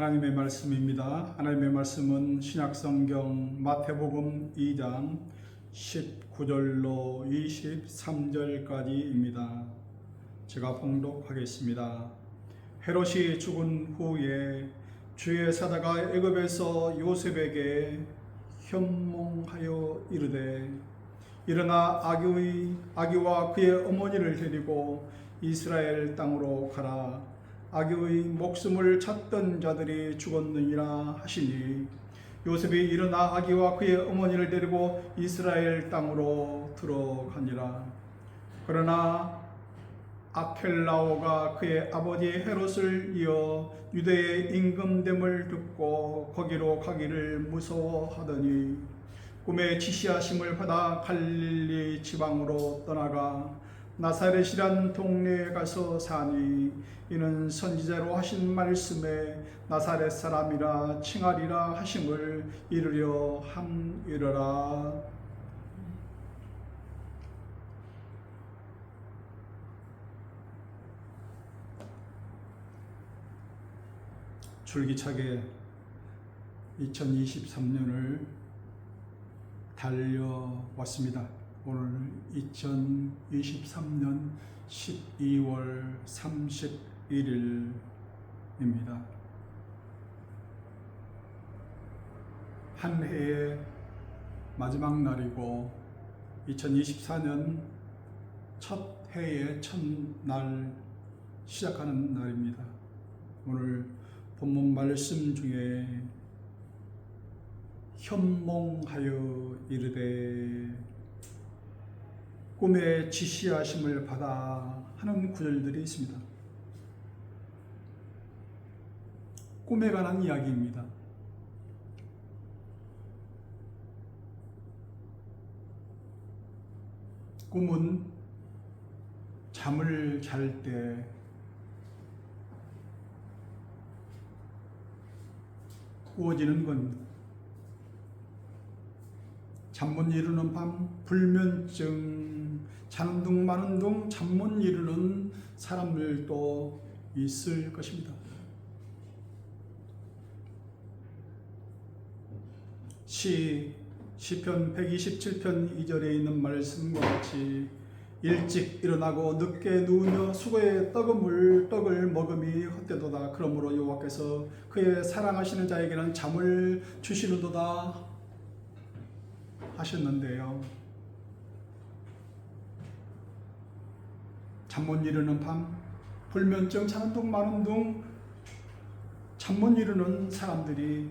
하나님의 말씀입니다. 하나님의 말씀은 신약성경 마태복음 2장 19절로 23절까지입니다. 제가 봉독하겠습니다. 헤롯이 죽은 후에 주의 사자가 애굽에서 요셉에게 현몽하여 이르되 일어나 아기와 그의 어머니를 데리고 이스라엘 땅으로 가라. 아기의 목숨을 찾던 자들이 죽었느니라 하시니 요셉이 일어나 아기와 그의 어머니를 데리고 이스라엘 땅으로 들어가니라. 그러나 아켈라오가 그의 아버지 헤롯을 이어 유대의 임금됨을 듣고 거기로 가기를 무서워하더니 꿈에 지시하심을 받아 갈릴리 지방으로 떠나가 나사렛이란 동네에 가서 사니 이는 선지자로 하신 말씀에 나사렛 사람이라 칭하리라 하심을 이루려 함이러라. 줄기차게 2023년을 달려왔습니다. 오늘 2023년 12월 31일입니다. 한 해의 마지막 날이고 2024년 첫 해의 첫날 시작하는 날입니다. 오늘 본문 말씀 중에 현몽하여 이르되 꿈에 지시하심을 받아 하는 구절들이 있습니다. 꿈에 관한 이야기입니다. 꿈은 잠을 잘 때 꾸어지는 겁니다. 잠 못 이루는 밤, 불면증, 자는 둥 마는 둥 잠 못 이루는 사람들도 있을 것입니다. 시편 127편 2절에 있는 말씀과 같이 일찍 일어나고 늦게 누우며 수고의 떡을 먹음이 헛되도다. 그러므로 여호와께서 그의 사랑하시는 자에게는 잠을 주시는도다 하셨는데요. 잠 못 이루는 밤, 불면증, 자는 둥 마는 둥 잠 못 이루는 사람들이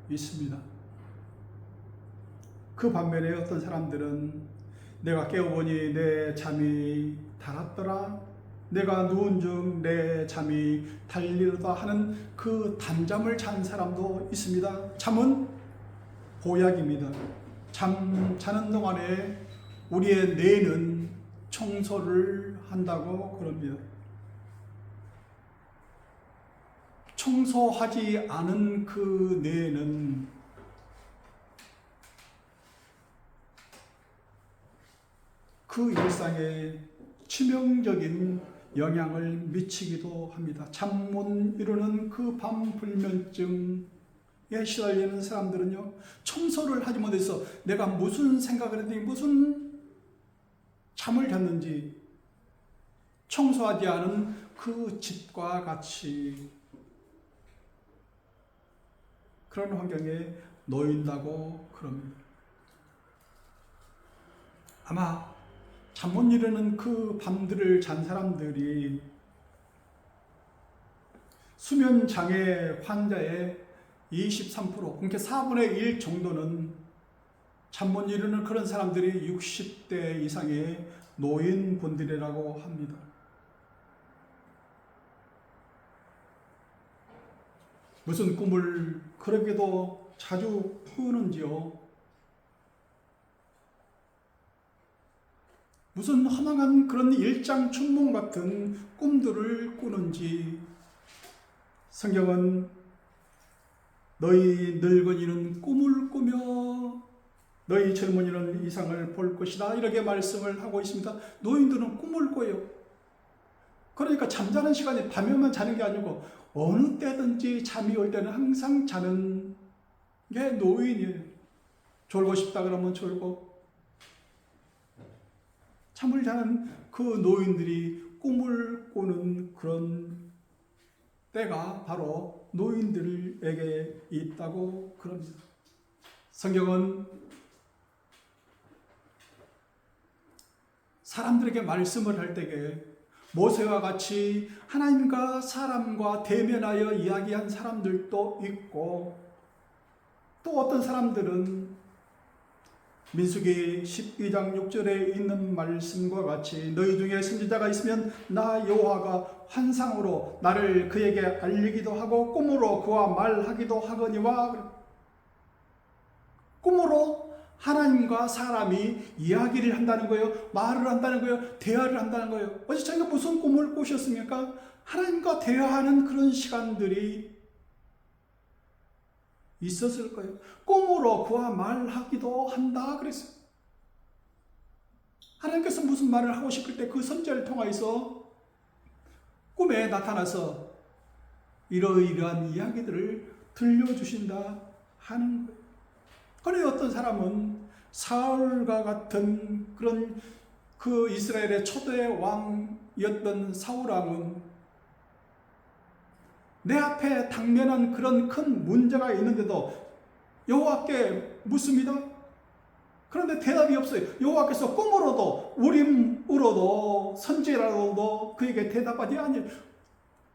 있습니다. 그 반면에 어떤 사람들은 내가 깨어보니 내 잠이 달았더라, 내가 누운 중 내 잠이 달리로다 하는 그 단잠을 잔 사람도 있습니다. 잠은 보약입니다. 잠 자는 동안에 우리의 뇌는 청소를 한다고 그럽니다. 청소하지 않은 그 뇌는 그 일상에 치명적인 영향을 미치기도 합니다. 잠 못 이루는 그 밤 불면증에 시달리는 사람들은요, 청소를 하지 못해서 내가 무슨 생각을 했더니 무슨 잠을 잤는지 청소하지 않은 그 집과 같이 그런 환경에 놓인다고 그럽니다. 아마 잠 못 이루는 그 밤들을 잔 사람들이 수면장애 환자의 23%, 그러니까 4분의 1 정도는 잠 못 이루는 그런 사람들이 60대 이상의 노인분들이라고 합니다. 무슨 꿈을 그렇게도 자주 꾸는지요? 무슨 허망한 그런 일장춘몽 같은 꿈들을 꾸는지 성경은 너희 늙은이는 꿈을 꾸며 너희 젊은이는 이상을 볼 것이다 이렇게 말씀을 하고 있습니다. 노인들은 꿈을 꿔요. 그러니까 잠자는 시간이 밤에만 자는 게 아니고 어느 때든지 잠이 올 때는 항상 자는 게 노인이에요. 졸고 싶다 그러면 졸고, 잠을 자는 그 노인들이 꿈을 꾸는 그런 때가 바로 노인들에게 있다고 그럽니다. 성경은 사람들에게 말씀을 할 때에 모세와 같이 하나님과 사람과 대면하여 이야기한 사람들도 있고, 또 어떤 사람들은 민수기 12장 6절에 있는 말씀과 같이 너희 중에 선지자가 있으면 나 여호와가 환상으로 나를 그에게 알리기도 하고 꿈으로 그와 말하기도 하거니와, 꿈으로 하나님과 사람이 이야기를 한다는 거예요. 말을 한다는 거예요. 대화를 한다는 거예요. 어제 저희가 무슨 꿈을 꾸셨습니까? 하나님과 대화하는 그런 시간들이 있었을 거예요. 꿈으로 그와 말하기도 한다 그랬어요. 하나님께서 무슨 말을 하고 싶을 때 그 선지자를 통하여서 꿈에 나타나서 이러이러한 이야기들을 들려주신다 하는 거예요. 그런데 어떤 사람은 사울과 같은 그런 그 이스라엘의 초대 왕이었던 사울왕은 내 앞에 당면한 그런 큰 문제가 있는데도 여호와께 묻습니다. 그런데 대답이 없어요. 여호와께서 꿈으로도 우림으로도 선지라로도 그에게 대답하지 아니에요.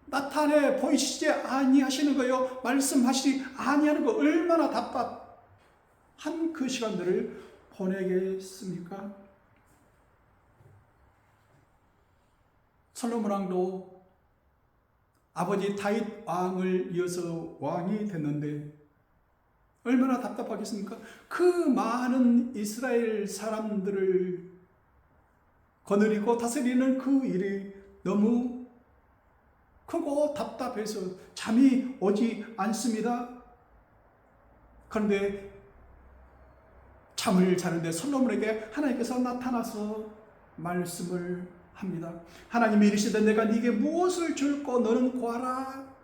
나타내 보이시지 아니하시는 거요. 말씀하시지 아니하는 거. 얼마나 답답한 그 시간들을 보내겠습니까? 솔로몬 왕도 아버지 다윗 왕을 이어서 왕이 됐는데 얼마나 답답하겠습니까? 그 많은 이스라엘 사람들을 거느리고 다스리는 그 일이 너무 크고 답답해서 잠이 오지 않습니다. 그런데 잠을 자는데 솔로몬에게 하나님께서 나타나서 말씀을 합니다. 하나님이 이르시되 내가 네게 무엇을 줄고 너는 구하라.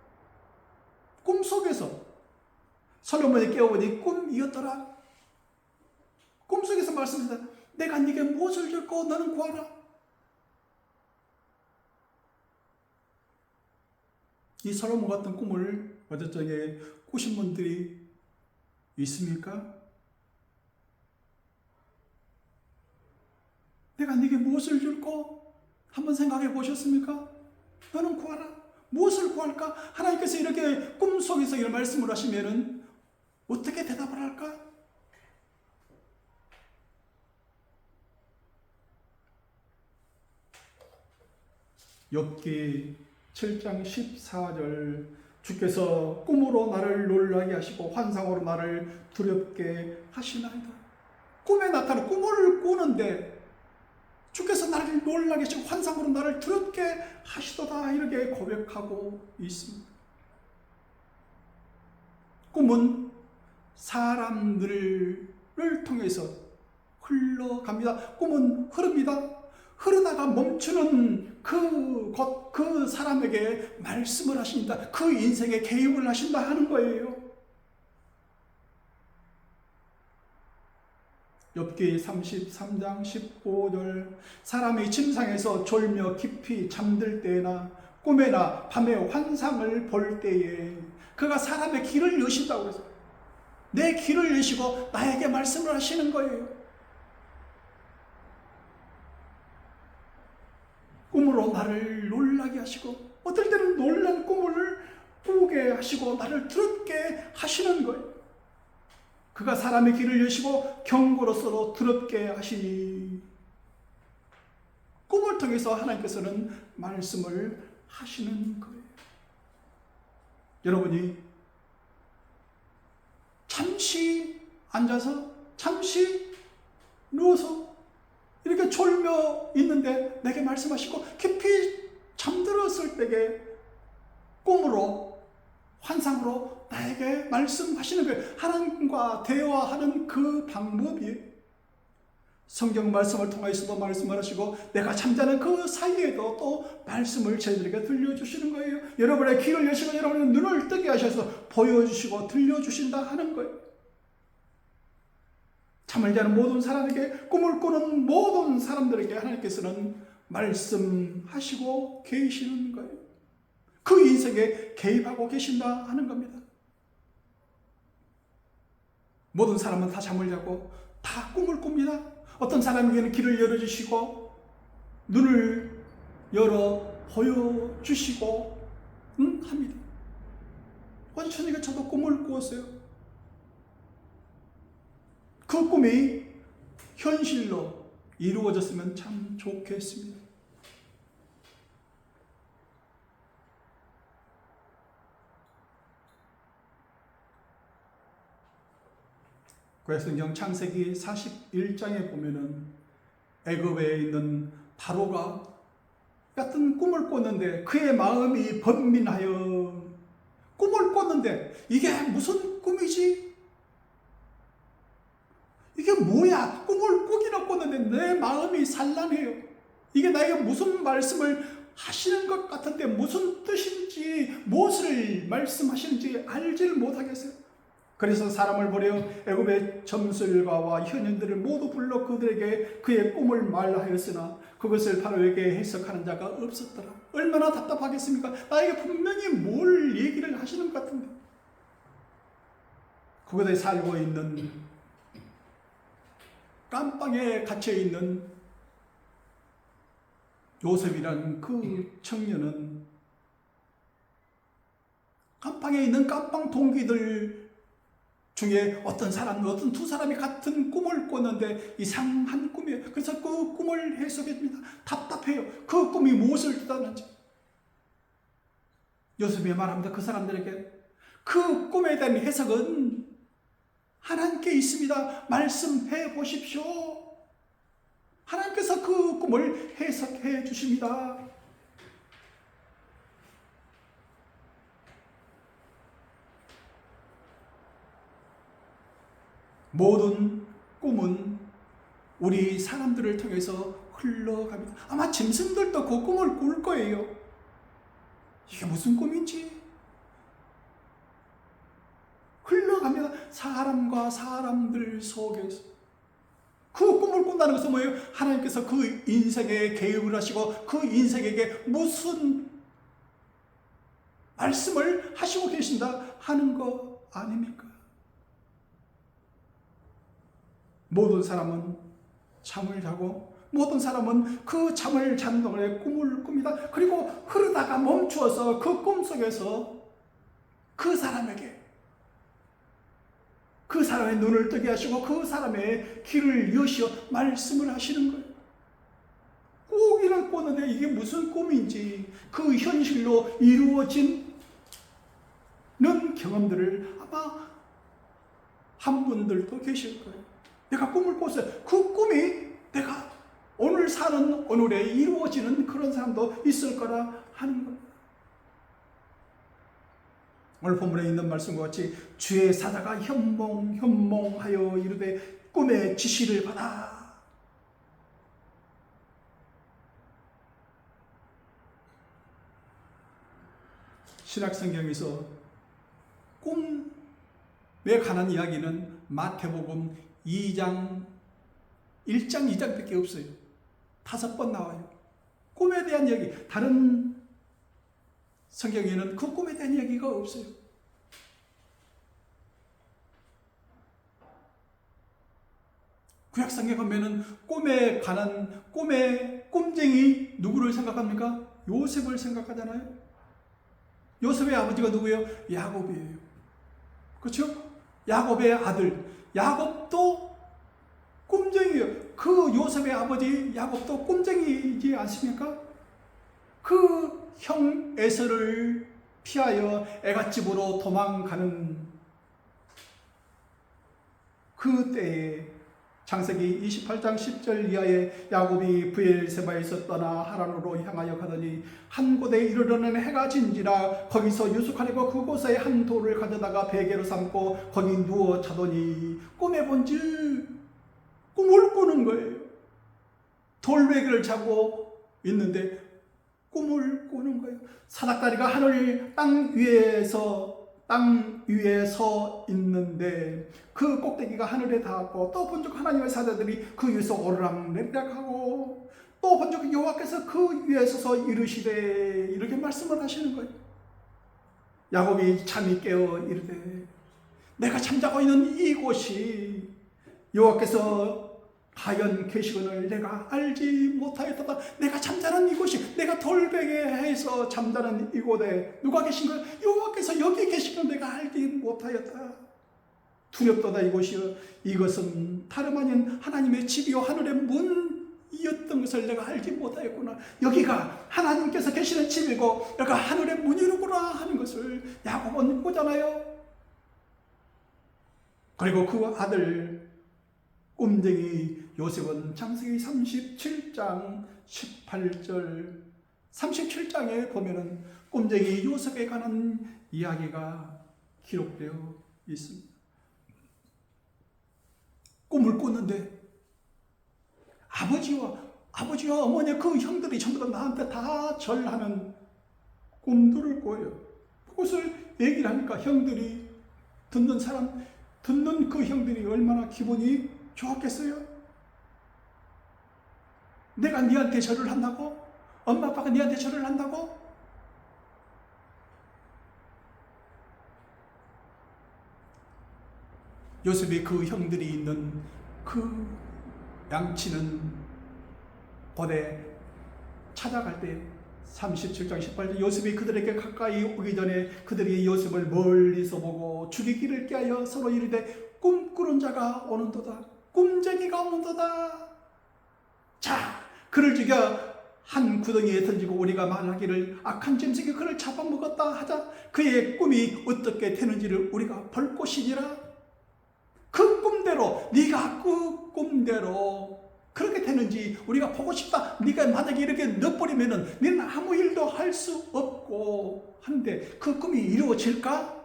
꿈속에서 솔로몬이 깨어보니 꿈이었더라. 꿈속에서 말씀합니다. 내가 네게 무엇을 줄고 너는 구하라. 이 솔로몬 같은 꿈을 어제 저녁에 꾸신 분들이 있습니까? 내가 네게 무엇을 줄고 한번 생각해 보셨습니까? 너는 구하라. 무엇을 구할까? 하나님께서 이렇게 꿈속에서 이런 말씀을 하시면은 어떻게 대답을 할까? 욥기 7장 14절 주께서 꿈으로 나를 놀라게 하시고 환상으로 나를 두렵게 하시나이다. 꿈에 나타나는 꿈을 꾸는데 주께서 나를 놀라게 하시고 환상으로 나를 두렵게 하시도다 이렇게 고백하고 있습니다. 꿈은 사람들을 통해서 흘러갑니다. 꿈은 흐릅니다. 흐르다가 멈추는 그 사람에게 말씀을 하신다. 그 인생에 개입을 하신다 하는 거예요. 욥기 33장 15절 사람이 침상에서 졸며 깊이 잠들 때나 꿈에나 밤에 환상을 볼 때에 그가 사람의 길을 여신다고 해서 내 길을 여시고 나에게 말씀을 하시는 거예요. 꿈으로 나를 놀라게 하시고 어떨 때는 놀란 꿈을 꾸게 하시고 나를 두렵게 하시는 거예요. 그가 사람의 길을 여시고 경고로서도 두렵게 하시니 꿈을 통해서 하나님께서는 말씀을 하시는 거예요. 여러분이 잠시 앉아서 잠시 누워서 이렇게 졸며 있는데 내게 말씀하시고 깊이 잠들었을 때에 꿈으로 환상으로 나에게 말씀하시는 거예요. 하나님과 대화하는 그 방법이 성경 말씀을 통해서도 말씀을 하시고 내가 잠자는 그 사이에도 또 말씀을 저희들에게 들려주시는 거예요. 여러분의 귀를 여시고 여러분의 눈을 뜨게 하셔서 보여주시고 들려주신다 하는 거예요. 잠을 자는 모든 사람에게, 꿈을 꾸는 모든 사람들에게 하나님께서는 말씀하시고 계시는 거예요. 그 인생에 개입하고 계신다 하는 겁니다. 모든 사람은 다 잠을 자고 다 꿈을 꿉니다. 어떤 사람에게는 길을 열어주시고 눈을 열어 보여주시고 합니다. 원천이가 저도 꿈을 꾸었어요. 그 꿈이 현실로 이루어졌으면 참 좋겠습니다. 구약성경 창세기 41장에 보면은 애굽에 있는 바로가 같은 꿈을 꿨는데 그의 마음이 번민하여 꿈을 꿨는데 이게 무슨 꿈이지? 이게 뭐야? 꿈을 꾸기는 꿨는데 내 마음이 산란해요. 이게 나에게 무슨 말씀을 하시는 것 같은데 무슨 뜻인지 무엇을 말씀하시는지 알지를 못하겠어요. 그래서 사람을 보려 애굽의 점술가와 현인들을 모두 불러 그들에게 그의 꿈을 말하였으나 그것을 바로에게 해석하는 자가 없었더라. 얼마나 답답하겠습니까? 나에게 분명히 뭘 얘기를 하시는 것 같은데. 그곳에 살고 있는 깜방에 갇혀있는 요셉이라는 그 청년은 깜방에 있는 깜방 동기들 중에 어떤 두 사람이 같은 꿈을 꿨는데 이상한 꿈이에요. 그래서 그 꿈을 해석해 줍니다. 답답해요. 그 꿈이 무엇을 뜻하는지. 요셉이 말합니다. 그 사람들에게 그 꿈에 대한 해석은 하나님께 있습니다. 말씀해 보십시오. 하나님께서 그 꿈을 해석해 주십니다. 모든 꿈은 우리 사람들을 통해서 흘러갑니다. 아마 짐승들도 그 꿈을 꿀 거예요. 이게 무슨 꿈인지 흘러갑니다. 사람과 사람들 속에서. 그 꿈을 꾼다는 것은 뭐예요? 하나님께서 그 인생에 개입을 하시고 그 인생에게 무슨 말씀을 하시고 계신다 하는 거 아닙니까? 모든 사람은 잠을 자고 모든 사람은 그 잠을 자는 동안에 꿈을 꿉니다. 그리고 흐르다가 멈추어서 그 꿈속에서 그 사람에게 그 사람의 눈을 뜨게 하시고 그 사람의 귀를 여시어 말씀을 하시는 거예요. 꾸기는 꿨는데 이게 무슨 꿈인지 그 현실로 이루어지는 경험들을 아마 한 분들도 계실 거예요. 내가 꿈을 꿨어요. 그 꿈이 내가 오늘 사는 오늘에 이루어지는 그런 사람도 있을 거라 하는 겁니다. 오늘 본문에 있는 말씀과 같이 주의 사자가 현몽하여 이르되 꿈의 지시를 받아. 신약성경에서 꿈에 관한 이야기는 마태복음 2장, 1장, 2장밖에 없어요. 5번 나와요. 꿈에 대한 이야기. 다른 성경에는 그 꿈에 대한 이야기가 없어요. 구약성경 보면은 꿈에 관한 꿈의 꿈쟁이 누구를 생각합니까? 요셉을 생각하잖아요. 요셉의 아버지가 누구예요? 야곱이에요. 그렇죠? 야곱의 아들. 야곱도 꿈쟁이에요. 그 요셉의 아버지 야곱도 꿈쟁이이지 않습니까? 그 형 에서를 피하여 애갓집으로 도망가는 그 때에 창세기 28장 10절 이하에 야곱이 브엘세바에서 떠나 하란으로 향하여 가더니 한 곳에 이르러는 해가 진지라 거기서 유숙하려고 그곳에 한 돌을 가져다가 베개로 삼고 거기 누워 자더니 꿈에 본즉 꿈을 꾸는 거예요. 돌베개를 자고 있는데 꿈을 꾸는 거예요. 사닥다리가 하늘 땅 위에 서 있는데 그 꼭대기가 하늘에 닿았고, 또 본적 하나님의 사자들이 그 위에서 오르락내리락하고, 또 본적 여호와께서 그 위에 서서 이르시되, 이렇게 말씀을 하시는 거예요. 야곱이 잠이 깨어 이르되, 내가 잠자고 있는 이곳이 여호와께서 하연 계시거늘 내가 알지 못하였다. 내가 잠자는 이곳이, 내가 돌베개에서 잠자는 이곳에 누가 계신 거야? 여호와께서 여기 계시건 내가 알지 못하였다. 두렵도다. 이곳이여, 이것은 다름 아닌 하나님의 집이요 하늘의 문이었던 것을 내가 알지 못하였구나. 여기가 하나님께서 계시는 집이고 여기가 하늘의 문이로구나 하는 것을 야곱은 보잖아요. 그리고 그 아들 꿈쟁이 요셉은 창세기 37장 18절, 37장에 보면은 꿈쟁이 요셉에 관한 이야기가 기록되어 있습니다. 꿈을 꿨는데 아버지와 어머니 그 형들이 전부 다 나한테 다 절하는 꿈들을 꿔요. 그것을 얘기를 하니까 형들이 듣는 그 형들이 얼마나 기분이 좋았겠어요? 내가 네한테 절을 한다고? 엄마 아빠가 네한테 절을 한다고? 요셉이 그 형들이 있는 그 양치는 곳에 찾아갈 때 37장 18절, 요셉이 그들에게 가까이 오기 전에 그들이 요셉을 멀리서 보고 죽이기를 꾀하여 서로 이르되, 꿈꾸는 자가 오는도다. 꿈쟁이가 오는도다. 자, 그를 죽여 한 구덩이에 던지고 우리가 말하기를 악한 짐승이 그를 잡아먹었다 하자. 그의 꿈이 어떻게 되는지를 우리가 볼 것이니라. 그 꿈대로, 네가 그 꿈대로 그렇게 되는지 우리가 보고 싶다. 네가 만약에 이렇게 넣어버리면은 너는 아무 일도 할 수 없고 한데 그 꿈이 이루어질까?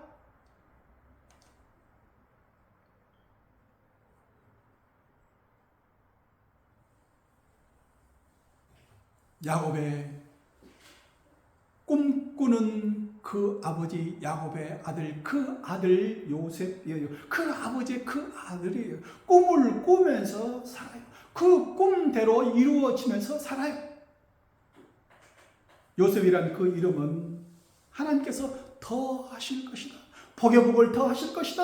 야곱의 꿈꾸는 그 아버지 야곱의 아들, 그 아들 요셉이에요. 그 아버지의 그 아들이에요. 꿈을 꾸면서 살아요. 그 꿈대로 이루어지면서 살아요. 요셉이란 그 이름은 하나님께서 더 하실 것이다. 복의 복을 더 하실 것이다.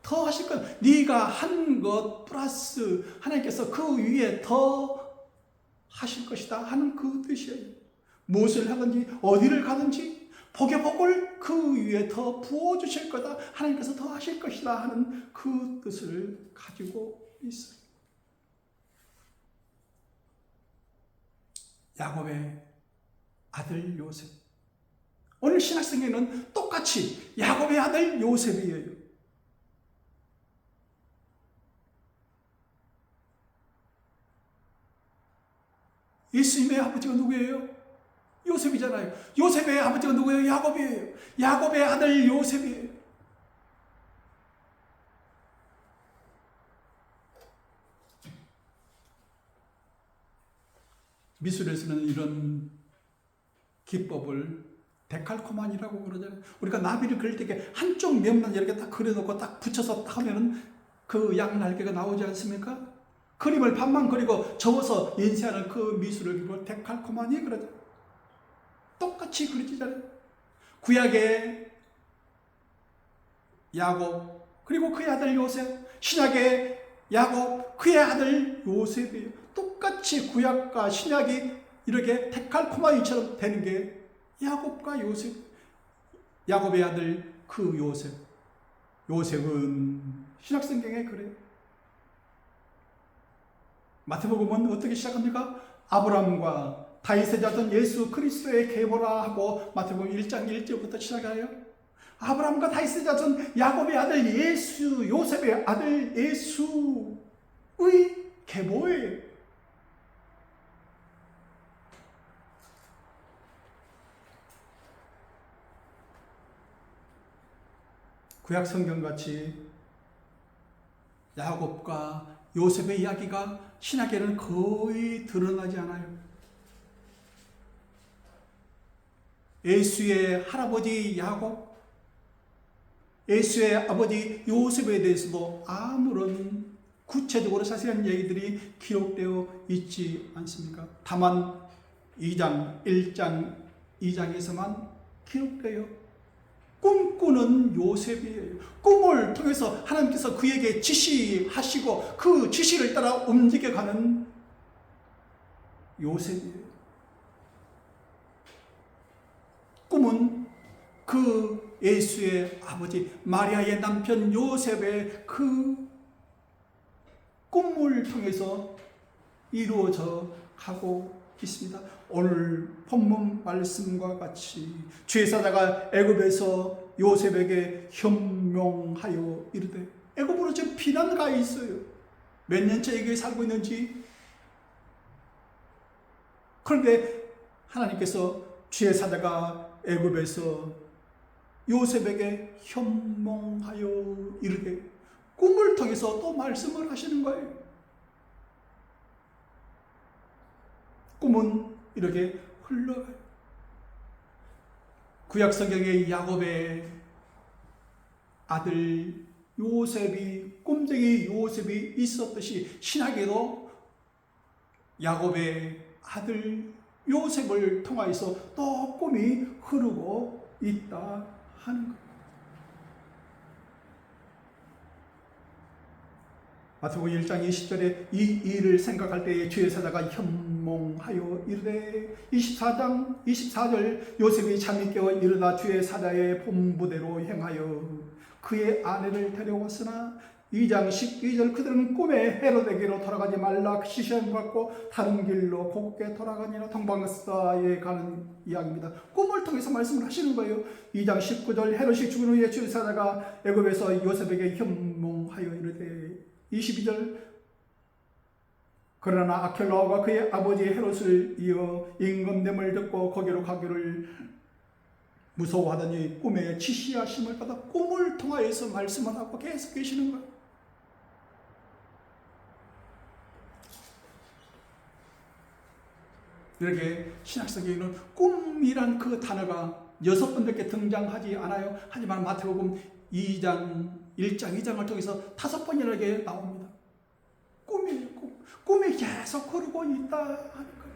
더 하실 것. 네가 한 것 플러스 하나님께서 그 위에 더 하실 것이다 하는 그 뜻이에요. 무엇을 하든지 어디를 가든지 복의 복을 그 위에 더 부어주실 거다. 하나님께서 더 하실 것이다 하는 그 뜻을 가지고 있어요. 야곱의 아들 요셉. 오늘 신약성경에는 똑같이 야곱의 아들 요셉이에요. 예수님의 아버지가 누구예요? 요셉이잖아요. 요셉의 아버지가 누구예요? 야곱이에요. 야곱의 아들 요셉이에요. 미술에서는 이런 기법을 데칼코마니라고 그러잖아요. 우리가 나비를 그릴 때 한쪽 면만 이렇게 딱 그려놓고 딱 붙여서 딱 하면은 그 양날개가 나오지 않습니까? 그림을 반만 그리고 접어서 인쇄하는 그 미술을 기법 데칼코마니 그러죠. 똑같이 그려지잖아요. 구약의 야곱 그리고 그의 아들 요셉, 신약의 야곱 그의 아들 요셉이에요. 똑같이 구약과 신약이 이렇게 데칼코마니처럼 되는 게 야곱과 요셉, 야곱의 아들 그 요셉. 요셉은 신약성경에 그래요. 마태복음은 어떻게 시작합니까? 아브라함과 다윗의 자손 예수 그리스도의 계보라 하고 마태복음 1장 1절부터 시작해요. 아브라함과 다윗의 자손 야곱의 아들 예수, 요셉의 아들 예수의 계보예요. 구약 성경같이 야곱과 요셉의 이야기가 신약에는 거의 드러나지 않아요. 에수의 할아버지 야곱, 에수의 아버지 요셉에 대해서도 아무런 구체적으로 자세한 얘기들이 기록되어 있지 않습니까? 다만 2장, 1장, 2장에서만 기록되어 꿈꾸는 요셉이에요. 꿈을 통해서 하나님께서 그에게 지시하시고 그 지시를 따라 움직여가는 요셉이에요. 꿈은 그 예수의 아버지 마리아의 남편 요셉의 그 꿈을 통해서 이루어져 가고 있습니다. 오늘 본문 말씀과 같이 주의 사자가 애굽에서 요셉에게 현명하여 이르되, 애굽으로 지금 피난가 있어요. 몇 년째 여기 살고 있는지. 그런데 하나님께서 주의 사자가 애굽에서 요셉에게 현몽하여 이르되, 꿈을 통해서 또 말씀을 하시는 거예요. 꿈은 이렇게 흘러가요. 구약 성경에 야곱의 아들 요셉이, 꿈쟁이 요셉이 있었듯이 신약에도 야곱의 아들 요셉을 통하여서 또 꿈이 흐르고 있다 하는 것. 마태복음 1장 20절에 이 일을 생각할 때에 주의 사자가 현몽하여 이르되, 24절 요셉이 잠이 깨어 일어나 주의 사자의 본부대로 행하여 그의 아내를 데려왔으나 2장 12절 그들은 꿈에 헤로데게로 돌아가지 말라 시시함 받고 다른 길로 곱게 돌아가니라. 동방사에 가는 이야기입니다. 꿈을 통해서 말씀을 하시는 거예요. 2장 19절 헤롯이 죽은 후에 주의 사자가 애굽에서 요셉에게 현몽하여 이르되, 22절 그러나 아켈라오가 그의 아버지 헤롯을 이어 임금됨을 듣고 거기로 가기를 무서워하더니 꿈에 지시하심을 받아 꿈을 통하여서 말씀을 하고 계속 계시는 거예요. 이렇게 신약성경에는 꿈이란 그 단어가 6번밖에 등장하지 않아요. 하지만 마태복음 2장, 1장, 2장을 통해서 5번이나 나옵니다. 꿈이에요, 꿈. 꿈이 계속 흐르고 있다 하는 거예요.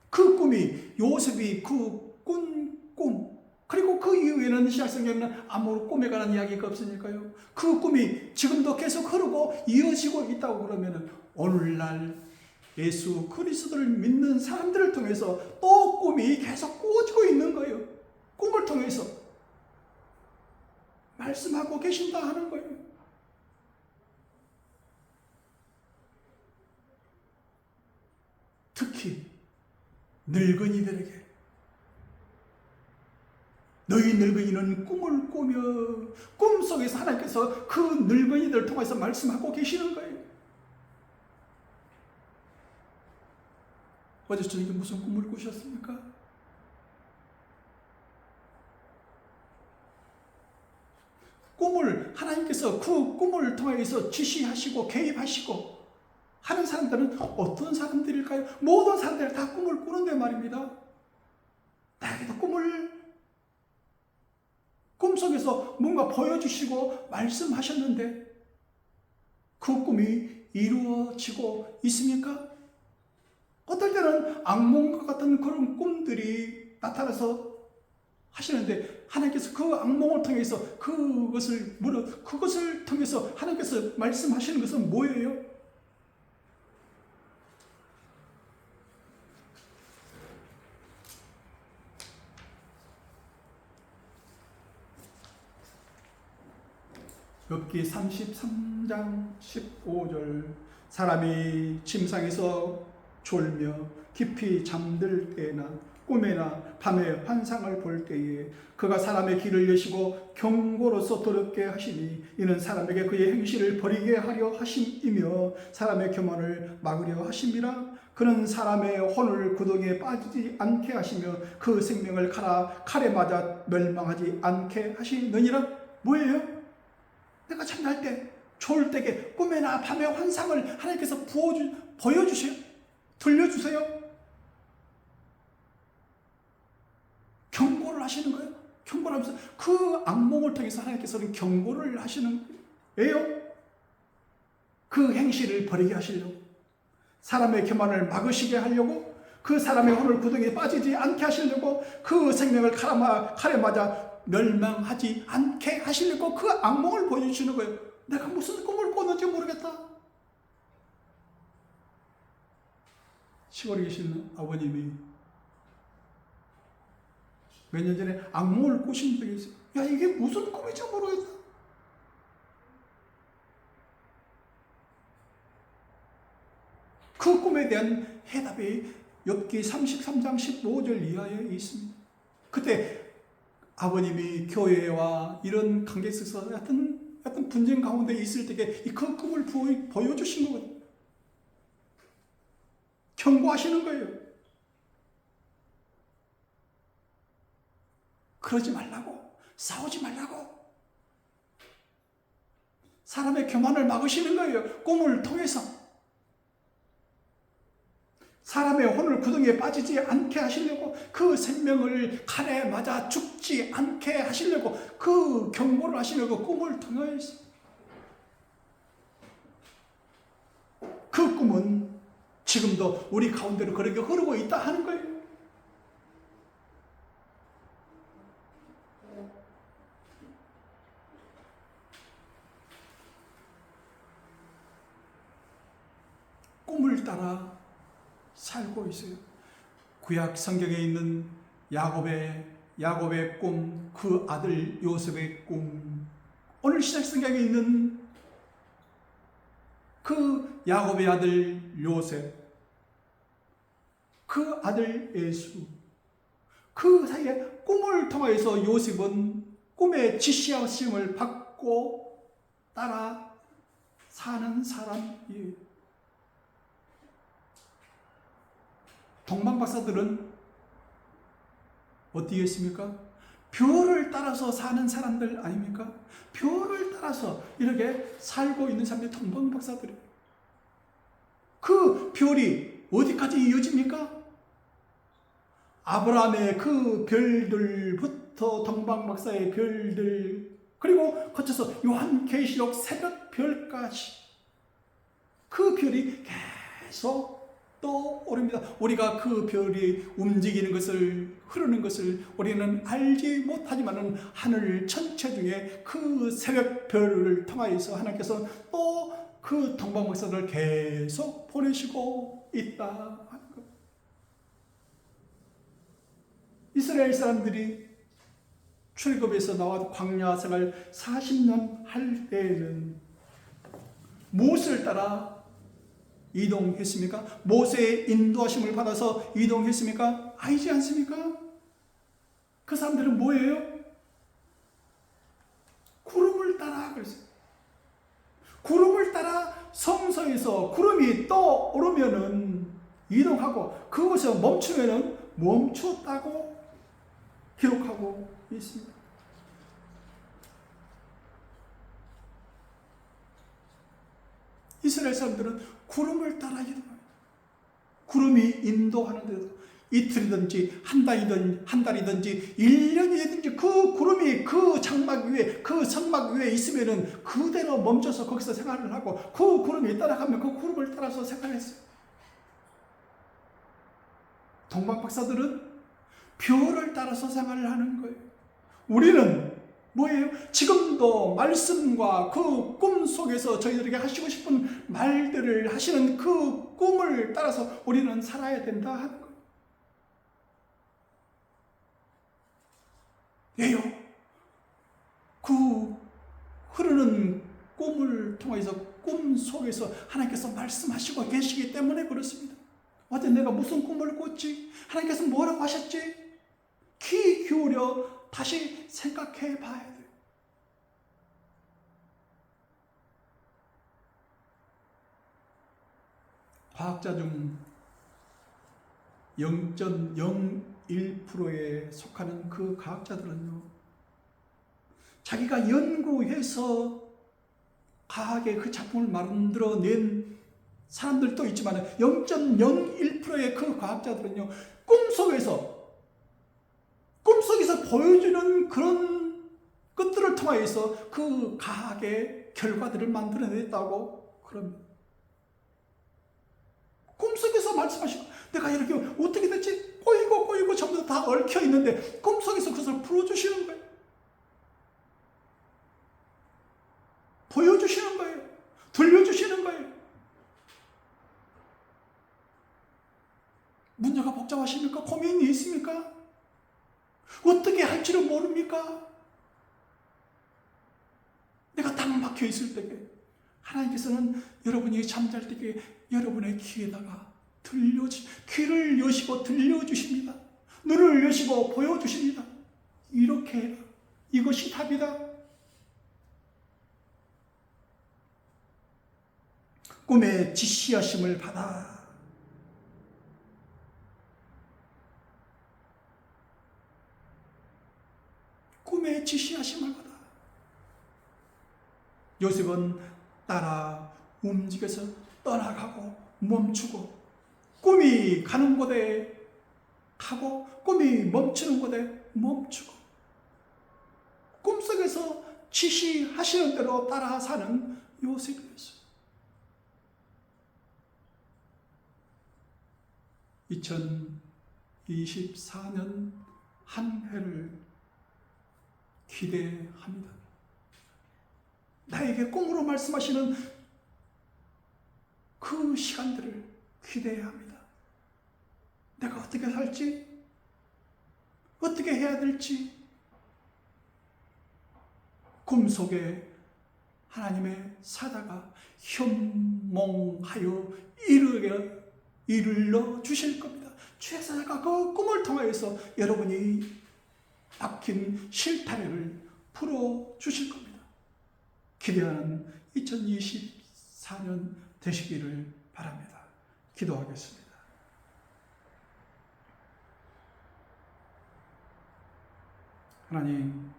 그 꿈이, 요셉이 그 꿈, 그리고 그 이후에는 신약성경에는 아무 꿈에 관한 이야기가 없으니까요. 그 꿈이 지금도 계속 흐르고 이어지고 있다고 그러면 오늘날 예수 그리스도를 믿는 사람들을 통해서 또 꿈이 계속 꾸어지고 있는 거예요. 꿈을 통해서 말씀하고 계신다 하는 거예요. 특히 늙은이들에게, 너희 늙은이는 꿈을 꾸며, 꿈속에서 하나님께서 그 늙은이들을 통해서 말씀하고 계시는 거예요. 어제 저녁에 무슨 꿈을 꾸셨습니까? 꿈을 하나님께서 그 꿈을 통해서 지시하시고 개입하시고 하는 사람들은 어떤 사람들일까요? 모든 사람들이 다 꿈을 꾸는데 말입니다. 나에게도 꿈속에서 뭔가 보여주시고 말씀하셨는데 그 꿈이 이루어지고 있습니까? 어떨 때는 악몽과 같은 그런 꿈들이 나타나서 하시는데 하나님께서 그 악몽을 통해서 그것을 통해서 하나님께서 말씀하시는 것은 뭐예요? 욥기 33장 15절 사람이 침상에서 졸며 깊이 잠들 때나 꿈에나 밤에 환상을 볼 때에 그가 사람의 길을 여시고 경고로서 더럽게 하시니 이는 사람에게 그의 행실을 버리게 하려 하심이며 사람의 교만을 막으려 하심이라. 그는 사람의 혼을 구덩이에 빠지지 않게 하시며 그 생명을 칼에 맞아 멸망하지 않게 하시느니라. 뭐예요? 내가 잠잘 때 좋을 때에 꿈에나 밤에 환상을 하나님께서 보여주세요. 들려주세요. 경고를 하시는 거예요. 경고를 하면서 그 악몽을 통해서 하나님께서는 경고를 하시는 거예요. 그 행실을 버리게 하시려고, 사람의 교만을 막으시게 하려고, 그 사람의 혼을 구덩이에 빠지지 않게 하시려고, 그 생명을 칼에 맞아 멸망하지 않게 하시려고 그 악몽을 보여주시는 거예요. 내가 무슨 꿈을 꿨는지 모르겠다. 시골에 계신 아버님이 몇 년 전에 악몽을 꾸신 적이 있어요. 야, 이게 무슨 꿈인지 모르겠다. 그 꿈에 대한 해답이 욥기 33장 15절 이하에 있습니다. 그때 아버님이 교회와 이런 관계 속에서 어떤 분쟁 가운데 있을 때에 그 꿈을 보여주신 거거든요. 경고하시는 거예요. 그러지 말라고, 싸우지 말라고. 사람의 교만을 막으시는 거예요. 꿈을 통해서. 사람의 혼을 구덩이에 빠지지 않게 하시려고, 그 생명을 칼에 맞아 죽지 않게 하시려고, 그 경고를 하시려고 꿈을 통해서. 그 꿈은 지금도 우리 가운데로 그렇게 흐르고 있다 하는 거예요. 꿈을 따라 살고 있어요. 구약 성경에 있는 야곱의 꿈, 그 아들 요셉의 꿈, 오늘 신약 성경에 있는 그 야곱의 아들 요셉, 그 아들 예수, 그 사이에 꿈을 통해서 요셉은 꿈의 지시하심을 받고 따라 사는 사람이에요. 동방박사들은 어디에 있습니까? 별을 따라서 사는 사람들 아닙니까? 별을 따라서 이렇게 살고 있는 사람들이 동방박사들이에요. 그 별이 어디까지 이어집니까? 아브라함의 그 별들부터 동방박사의 별들, 그리고 거쳐서 요한계시록 새벽별까지 그 별이 계속 떠오릅니다. 우리가 그 별이 움직이는 것을, 흐르는 것을 우리는 알지 못하지만은 하늘 천체 중에 그 새벽별을 통하여서 하나님께서 또 그 동방박사들을 계속 보내시고 있다 하는 것. 이스라엘 사람들이 출애굽에서 나와 광야 생활 40년 할 때에는 무엇을 따라 이동했습니까? 모세의 인도하심을 받아서 이동했습니까? 아니지 않습니까? 그 사람들은 뭐예요? 구름을 따라 그랬어요. 구름을 따라 성서에서 구름이 떠오르면은 이동하고, 그곳에서 멈추면은 멈췄다고 기록하고 있습니다. 이스라엘 사람들은 구름을 따라 이동해요. 구름이 인도하는 데도 이틀이든지 한 달이든지 1년이든지 그 구름이 그 장막 위에, 그 성막 위에 있으면은 그대로 멈춰서 거기서 생활을 하고, 그 구름이 따라가면 그 구름을 따라서 생활했어요. 동방박사들은 별을 따라서 생활을 하는 거예요. 우리는 뭐예요? 지금도 말씀과 그 꿈 속에서 저희들에게 하시고 싶은 말들을 하시는 그 꿈을 따라서 우리는 살아야 된다 하는 거예요. 왜요? 그 흐르는 꿈을 통해서 꿈 속에서 하나님께서 말씀하시고 계시기 때문에 그렇습니다. 어제 내가 무슨 꿈을 꿨지? 하나님께서 뭐라고 하셨지? 귀 기울여 다시 생각해 봐야 돼요. 과학자 중 0.01%에 속하는 그 과학자들은요, 자기가 연구해서 과학의 그 작품을 만들어낸 사람들도 있지만 0.01%의 그 과학자들은요, 꿈속에서 보여주는 그런 것들을 통해서 그 과학의 결과들을 만들어냈다고 그럽니다. 꿈속에서 말씀하시고, 내가 이렇게 어떻게 됐지? 꼬이고 전부 다 얽혀 있는데 꿈속에서 그것을 풀어주시는 거예요. 보여주시는 거예요. 들려주시는 거예요. 문제가 복잡하십니까? 고민이 있습니까? 어떻게 할지를 모릅니까? 내가 딱 막혀 있을 때 하나님께서는 여러분이 잠잘 때 여러분의 귀에다가 귀를 여시고 들려주십니다. 눈을 여시고 보여주십니다. 이렇게 해라. 이것이 답이다. 꿈에 지시하심을 받아. 꿈에 지시하심을 받아. 요셉은 따라 움직여서 떠나가고 멈추고, 꿈이 가는 곳에 가고 꿈이 멈추는 곳에 멈추고, 꿈속에서 지시하시는 대로 따라 사는 요셉이었어요. 2024년 한 해를 기대합니다. 나에게 꿈으로 말씀하시는 그 시간들을 기대해야 합니다. 내가 어떻게 살지? 어떻게 해야 될지? 꿈속에 하나님의 사자가 현몽하여 이르러 주실 겁니다. 주의 사자가 그 꿈을 통하여서 여러분이 막힌 실타래를 풀어주실 겁니다. 기대하는 2024년 되시기를 바랍니다. 기도하겠습니다. 하나님,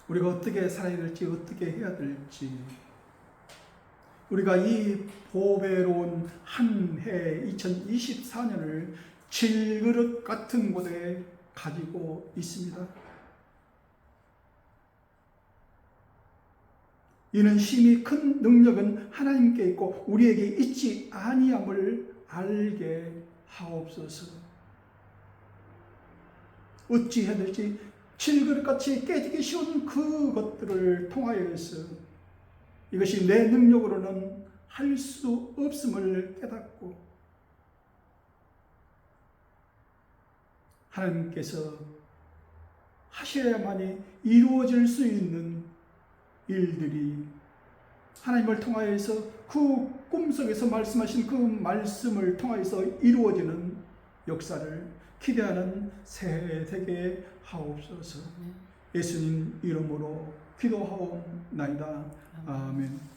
우리가 어떻게 살아야 될지, 어떻게 해야 될지, 우리가 이 보배로운 한 해 2024년을 질그릇 같은 곳에 가지고 있습니다. 이는 심히 큰 능력은 하나님께 있고 우리에게 있지 아니함을 알게 하옵소서. 어찌 해야 될지 질그릇같이 깨지기 쉬운 그것들을 통하여서 이것이 내 능력으로는 할 수 없음을 깨닫고 하나님께서 하셔야만이 이루어질 수 있는 일들이 하나님을 통하여서 그 꿈속에서 말씀하신 그 말씀을 통하여서 이루어지는 역사를 기대하는 새해 되게 하옵소서. 예수님 이름으로 기도하옵나이다. 아멘.